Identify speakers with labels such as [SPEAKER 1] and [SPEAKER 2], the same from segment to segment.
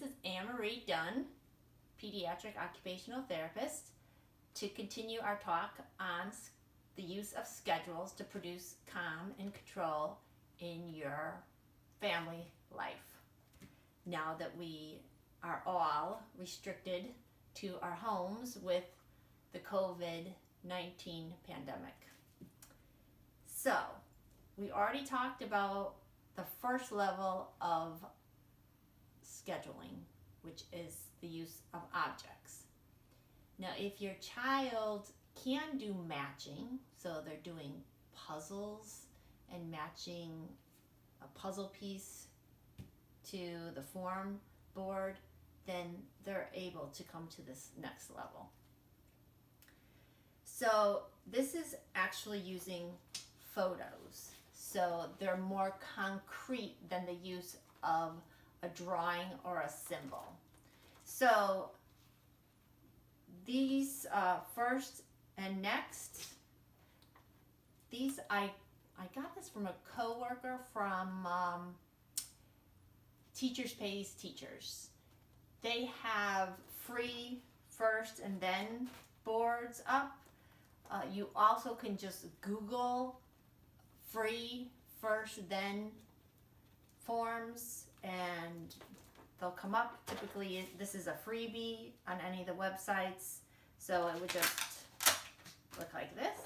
[SPEAKER 1] This is Anne-Marie Dunn, pediatric occupational therapist, to continue our talk on the use of schedules to produce calm and control in your family life. Now that we are all restricted to our homes with the COVID-19 pandemic. So, we already talked about the first level of scheduling, which is the use of objects. Now, if your child can do matching, so they're doing puzzles and matching a puzzle piece to the form board, then they're able to come to this next level. So this is actually using photos. So they're more concrete than the use of a drawing or a symbol. So these first and next, these I got this from a coworker from Teachers Pays Teachers. They have free first and then boards up. You also can just Google free first then forms and they'll come up. Typically this is a freebie on any of the websites, so it would just look like this.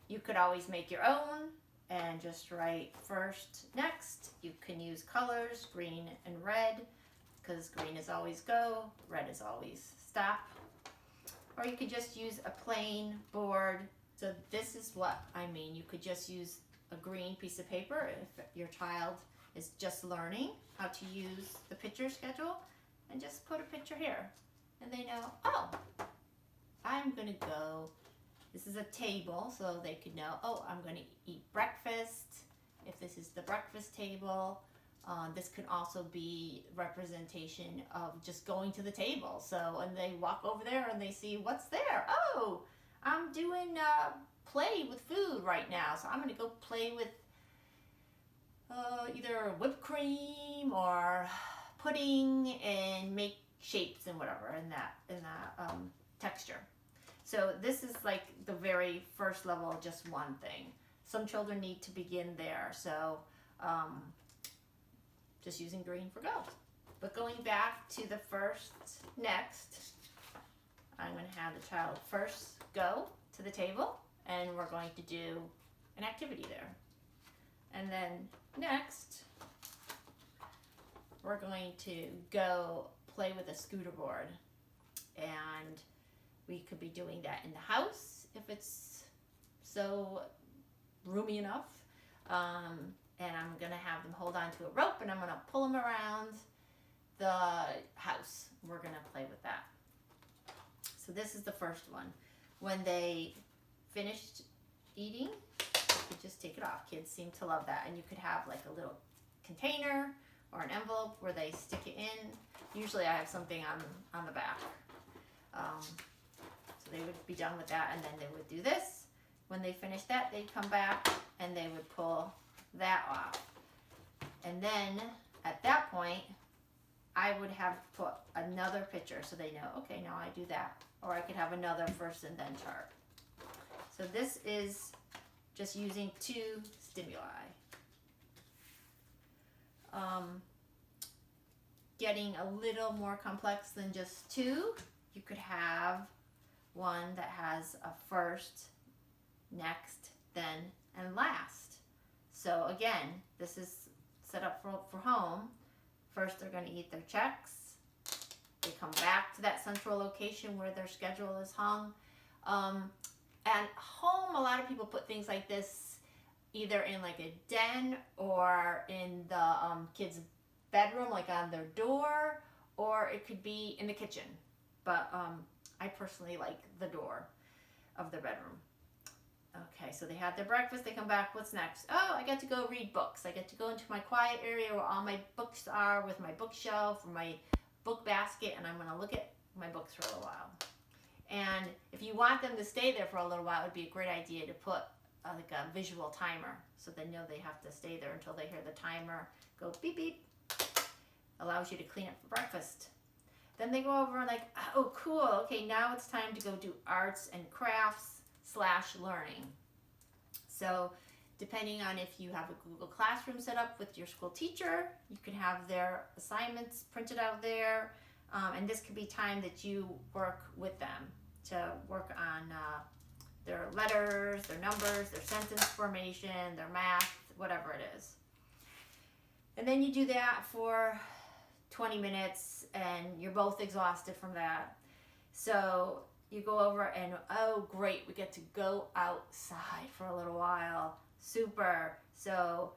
[SPEAKER 1] You could always make your own and just write first, next. You can use colors, green and red, because green is always go, red is always stop. Or you could just use a plain board. So this is what I mean. You could just use a green piece of paper if your child is just learning how to use the picture schedule, and just put a picture here. And they know, oh, I'm gonna go, this is a table, so they could know, oh, I'm gonna eat breakfast. If this is the breakfast table, this could also be representation of just going to the table. So, and they walk over there and they see what's there. Oh, I'm doing play with food right now, so I'm gonna go play with either whipped cream or pudding and make shapes and whatever in that texture. So this is like the very first level of just one thing. Some children need to begin there, so just using green for go. But going back to the first next, I'm going to have the child first go to the table, and we're going to do an activity there. And then next, we're going to go play with a scooter board. And we could be doing that in the house if it's so roomy enough. And I'm going to have them hold on to a rope, and I'm going to pull them around the house. We're going to play with that. So this is the first one. When they finished eating, you could just take it off. Kids seem to love that. And you could have like a little container or an envelope where they stick it in. Usually I have something on the back. So they would be done with that, and then they would do this. When they finish that, they'd come back and they would pull that off. And then at that point, I would have put another picture so they know, okay, now I do that. Or I could have another first and then chart. So this is just using two stimuli. Getting a little more complex than just two, you could have one that has a first, next, then, and last. So again, this is set up for home. First, they're going to eat their checks. They come back to that central location where their schedule is hung. At home, a lot of people put things like this either in like a den or in the kids' bedroom, like on their door, or it could be in the kitchen. But I personally like the door of their bedroom. Okay, so they had their breakfast, they come back, what's next? Oh, I get to go read books. I get to go into my quiet area where all my books are, with my bookshelf or my book basket, and I'm going to look at my books for a little while. And if you want them to stay there for a little while, it would be a great idea to put like a visual timer, so they know they have to stay there until they hear the timer go beep beep. A allows you to clean up for breakfast. Then they go over and like, oh, cool. Okay, now it's time to go do arts and crafts / learning. So depending on if you have a Google Classroom set up with your school teacher, you can have their assignments printed out there. And this could be time that you work with them to work on their letters, their numbers, their sentence formation, their math, whatever it is. And then you do that for 20 minutes and you're both exhausted from that. So you go over and, oh great, we get to go outside for a little while. Super. So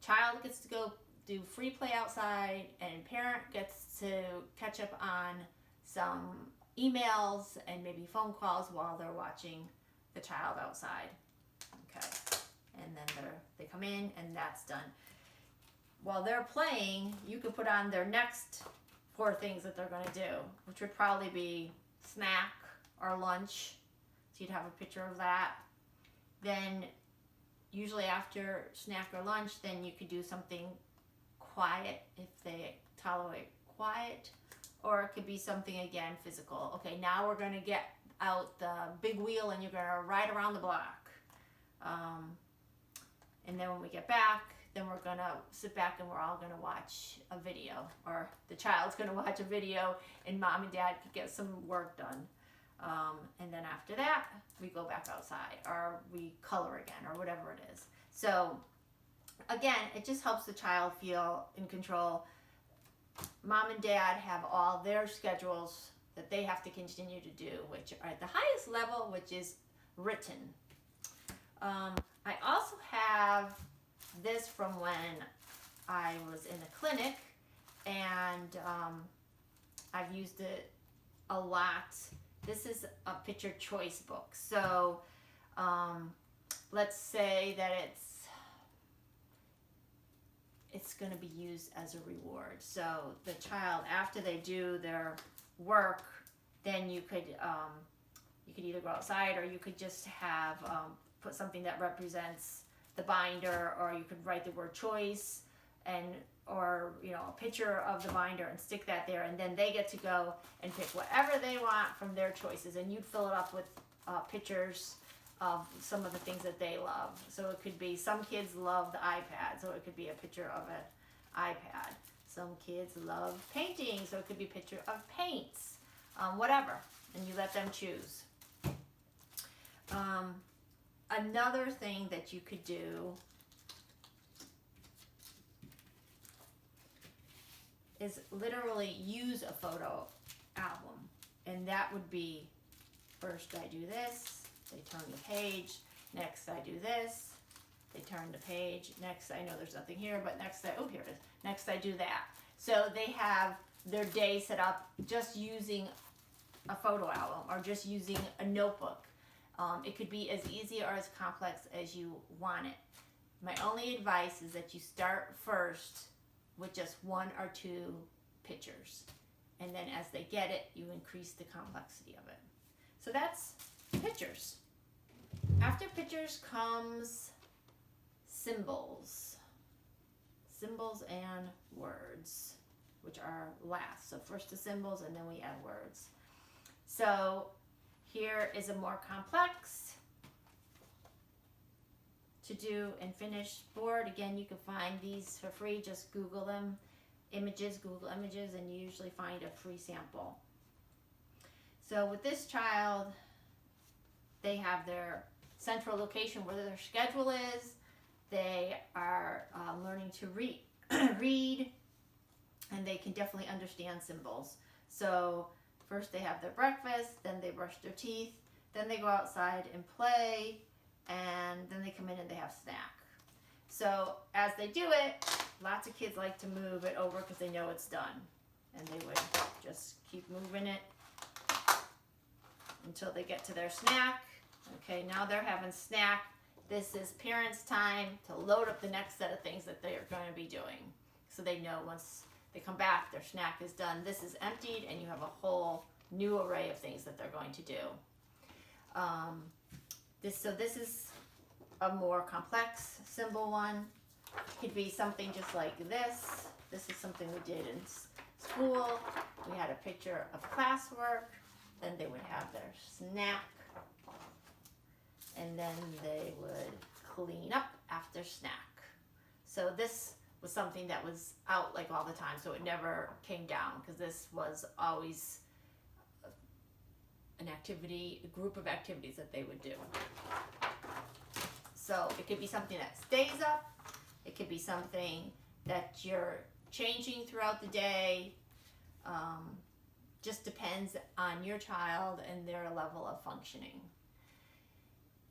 [SPEAKER 1] child gets to go do free play outside and parent gets to catch up on some emails and maybe phone calls while they're watching the child outside. Okay. And then they come in and that's done. While they're playing, you could put on their next 4 things that they're going to do, which would probably be snack or lunch. So you'd have a picture of that. Then usually after snack or lunch, then you could do something quiet if they tolerate quiet, or it could be something again physical. Okay, now we're going to get out the big wheel and you're going to ride around the block. And then when we get back, then we're going to sit back and we're all going to watch a video, or the child's going to watch a video and mom and dad could get some work done. And then after that, we go back outside or we color again or whatever it is. So again, it just helps the child feel in control. Mom and dad have all their schedules that they have to continue to do, which are at the highest level, which is written. I also have this from when I was in the clinic, and I've used it a lot. This is a picture choice book. So let's say that it's going to be used as a reward. So the child, after they do their work, then you could either go outside or you could just have put something that represents the binder, or you could write the word choice or a picture of the binder and stick that there, and then they get to go and pick whatever they want from their choices, and you'd fill it up with pictures of some of the things that they love. So it could be, some kids love the iPad, so it could be a picture of an iPad. Some kids love painting, so it could be a picture of paints, whatever, and you let them choose. Another thing that you could do is literally use a photo album, and that would be, first I do this, they turn the page, next I do this, they turn the page, next I know there's nothing here, but next here it is, next I do that. So they have their day set up just using a photo album or just using a notebook. It could be as easy or as complex as you want it. My only advice is that you start first with just 1 or 2 pictures. And then as they get it, you increase the complexity of it. So that's pictures. After pictures comes symbols. Symbols and words, which are last. So first the symbols and then we add words. So here is a more complex to do and finish board. Again, you can find these for free. Just Google them, Google images, and you usually find a free sample. So with this child, they have their central location where their schedule is. They are learning to read, and they can definitely understand symbols. So first they have their breakfast, then they brush their teeth, then they go outside and play, and then they come in and they have snack. So as they do it, lots of kids like to move it over because they know it's done. And they would just keep moving it until they get to their snack. Okay, now they're having snack. This is parents' time to load up the next set of things that they are going to be doing. So they know once they come back, their snack is done. This is emptied, and you have a whole new array of things that they're going to do. This is a more complex symbol one. It could be something just like this. This is something we did in school. We had a picture of classwork. Then they would have their snack. And then they would clean up after snack. So this was something that was out like all the time. So it never came down because this was always an activity, a group of activities that they would do. So it could be something that stays up. It could be something that you're changing throughout the day. Just depends on your child and their level of functioning.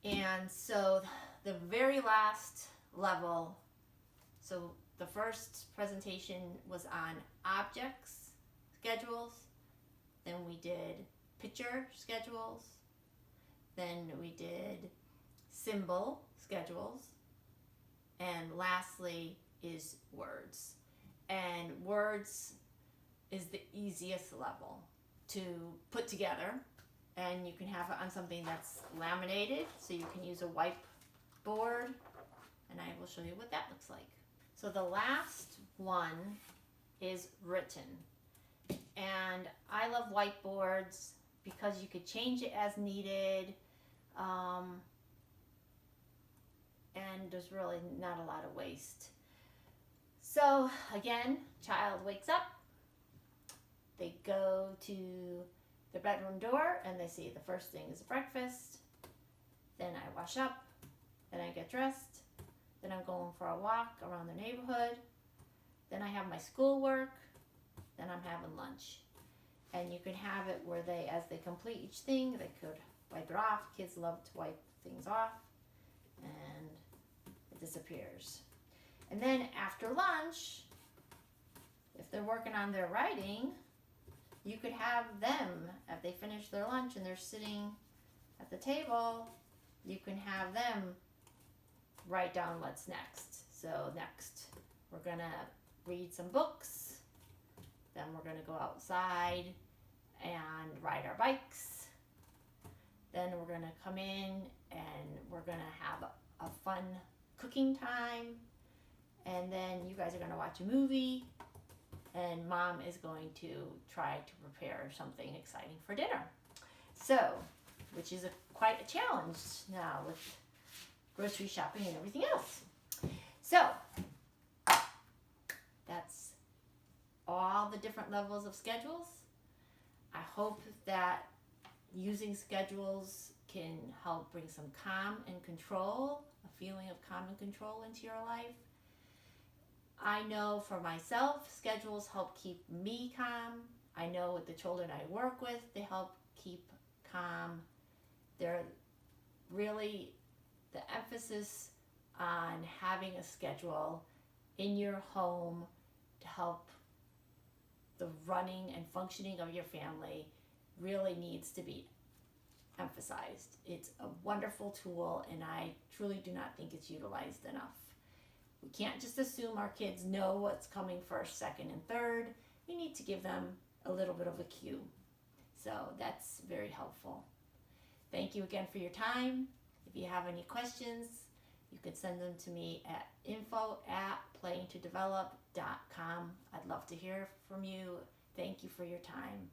[SPEAKER 1] And so the very last level, so the first presentation was on objects schedules. Then we did picture schedules. Then we did symbol schedules. And lastly is words. And words is the easiest level to put together. And you can have it on something that's laminated, so you can use a whiteboard. And I will show you what that looks like. So the last one is written. And I love whiteboards because you could change it as needed. And there's really not a lot of waste. So again, child wakes up. They go to the bedroom door and they see the first thing is breakfast. Then I wash up. Then I get dressed. Then I'm going for a walk around the neighborhood. Then I have my schoolwork. Then I'm having lunch. And you can have it where they, as they complete each thing, they could wipe it off. Kids love to wipe things off. And it disappears. And then after lunch, if they're working on their writing, you could have them, if they finish their lunch and they're sitting at the table, you can have them write down what's next. So next, we're gonna read some books. Then we're gonna go outside and ride our bikes. Then we're gonna come in and we're gonna have a fun cooking time. And then you guys are gonna watch a movie. And mom is going to try to prepare something exciting for dinner. So, which is quite a challenge now with grocery shopping and everything else. So, that's all the different levels of schedules. I hope that using schedules can help bring some calm and control, a feeling of calm and control into your life. I know for myself, schedules help keep me calm. I know with the children I work with, they help keep calm. They're really the emphasis on having a schedule in your home to help the running and functioning of your family really needs to be emphasized. It's a wonderful tool, and I truly do not think it's utilized enough. We can't just assume our kids know what's coming first, second, and third. We need to give them a little bit of a cue. So that's very helpful. Thank you again for your time. If you have any questions, you can send them to me at info@playingtodevelop.com. I'd love to hear from you. Thank you for your time.